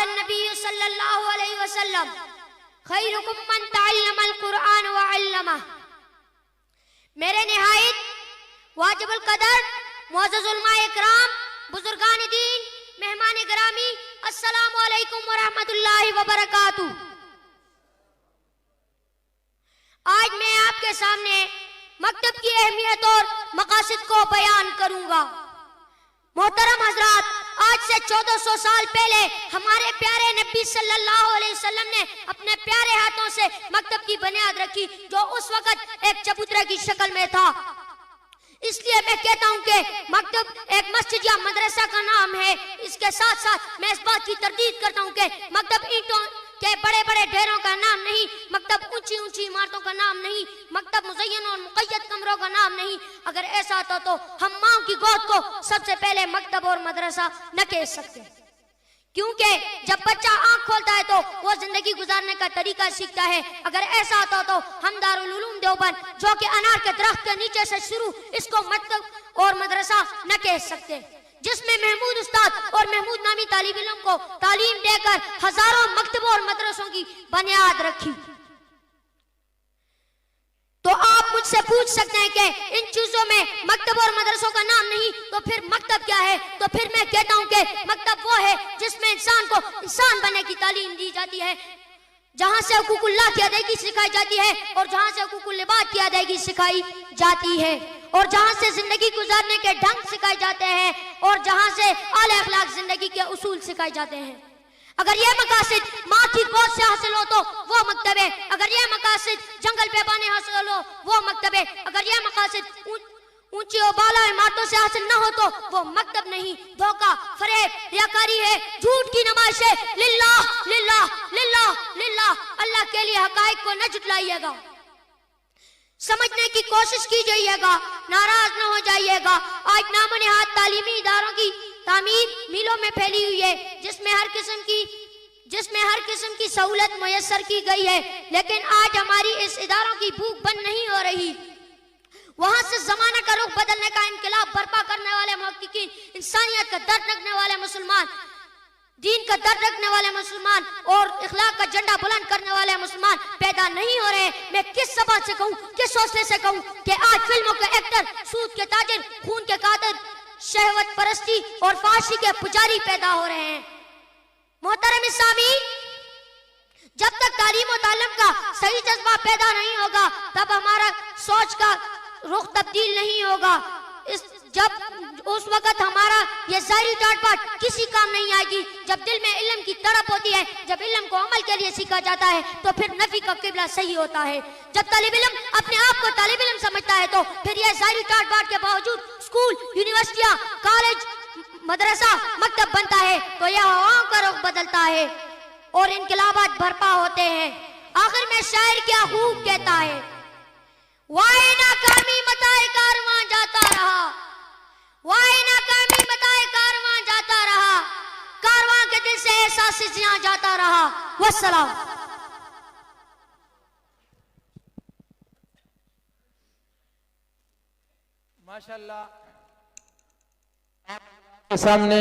क़ालन नबी सल्लल्लाहु अलैहि वसल्लम खैरुकुम मन तअल्लमल कुरआन व अल्लमह। मेरे निहायत वाजिबुल कदर मुअज़्ज़ज़ उलमाए इकराम, बुजुर्गान दीन, मेहमान गिरामी, अस्सलामु अलैकुम व रहमतुल्लाहि व बरकातुहू। आज मैं आपके सामने मकतब की अहमियत और मकासद को बयान करूंगा। मोहतरम हजरात, आज से 1400 साल पहले हमारे प्यारे नबी सल्लल्लाहु अलैहि वसल्लम ने अपने प्यारे हाथों से मकतब की बुनियाद रखी, जो उस वक्त एक चबूतरे की शक्ल में था। इसलिए मैं कहता हूं कि मकतब एक मस्जिद या मदरसा का नाम है। इसके साथ साथ मैं इस बात की तरदीद करता हूं कि मकतब ईंटों के बड़े बड़े ढेरों का नाम नहीं, मकतब ऊंची ऊंची इमारतों का नाम नहीं, मकतब मुज़य्यन और मुक़य्यद कमरों का नाम नहीं। अगर ऐसा होता तो हम माँ की गोद को सबसे पहले मकतब और मदरसा न कह सकते, क्योंकि जब बच्चा आंख खोलता है तो वो जिंदगी गुजारने का तरीका सीखता है। अगर ऐसा होता तो हम दारुल उलूम देवबंद, जो कि अनार के दरख्त के नीचे से शुरू, इसको मकतब और मदरसा न कह सकते, जिसमें महमूद उस्ताद और महमूद नामी तालिब इल्म को तालीम देकर हजारों मकतबों और मदरसों की बुनियाद रखी। तो आप मुझसे पूछ सकते हैं कि इन चीजों में मकतब और मदरसों का नाम नहीं, तो फिर मकतब क्या है? तो फिर मैं कहता हूं कि मकतब वो है जिसमें इंसान को इंसान बनने की तालीम दी जाती है, जहां से हुकूकुल्लाह की अदायगी सिखाई जाती है और जहां से हुकूकुल इबाद की अदायगी सिखाई जाती है, और जहां से जिंदगी गुजारने के ढंग सिखाए जाते हैं, और जहां से आले अखलाक जिंदगी के उसूल सिखाए जाते हैं। अगर यह मकासद माँ की गोद से हासिल हो तो वो मकतब है। अगर यह मकासद जंगल बेबाने हासिल हो वो मकतब है। अगर यह मकासद ऊंची और बाला इमारतों से हासिल न हो तो वो मकतब नहीं, धोखा, फरेब, रियाकारी है, झूठ की नमाइश है। लिल्लाह लिल्लाह लिल्लाह लिल्लाह, अल्लाह के लिए हकाइक को न जुटलाइएगा, समझने की कोशिश कीजिएगा, नाराज न हो जाइएगा। आज नामोनिहात तालीमी इदारों की तामीर मीलों में फैली हुई है, जिसमें हर किस्म की सहूलत मुयस्सर की गई है, लेकिन आज हमारी इस इदारों की भूख बंद नहीं हो रही। वहां से जमाने का रुख बदलने का इनकलाब बर्पा करने वाले मुहक्किकीन, इंसानियत का दर्द रखने वाले मुसलमान, दीन का दर्द रखने वाले मुसलमान और इखलाक का झंडा बुलंद करने वाले मुसलमान पैदा नहीं हो रहे। मैं किस सबब से कहूँ, किस हौसले से कहूँ कि आज फिल्मों के एक्टर, सूद के ताजिर, खून के कातिल, शहवत परस्ती और फाशी के पुजारी पैदा हो रहे हैं। मोहतरम इस्लामीन, जब तक तालीम और ताल्लुम का सही जज्बा पैदा नहीं होगा तब हमारा सोच का रुख तब्दील नहीं होगा। उस वक्त हमारा ये ज़ाहिरी डांट पाट किसी काम नहीं आएगी। जब दिल में इल्म की तड़प होती है, जब इल्म को अमल के लिए सीखा जाता है, तो फिर नफी का किबला सही होता है। जब तालिब इल्म अपने आप को तालिब इल्म समझता है तो फिर यह ज़ाहिरी डांट पाट के बावजूद स्कूल, यूनिवर्सिटियां, कॉलेज, मदरसा, मकतब बनता है, तो यह हवाओं का रुख बदलता है और इनकलाबात बर्पा होते हैं। आखिर में शायर क्या खूब कहता है, वाए नाकामी मताए कारवां जाता रहा, वाए नाकामी मताए कारवां जाता रहा, कारवां के दिल से एहसास जियां जाता रहा। वस्सलाम। माशाअल्लाह, आपके सामने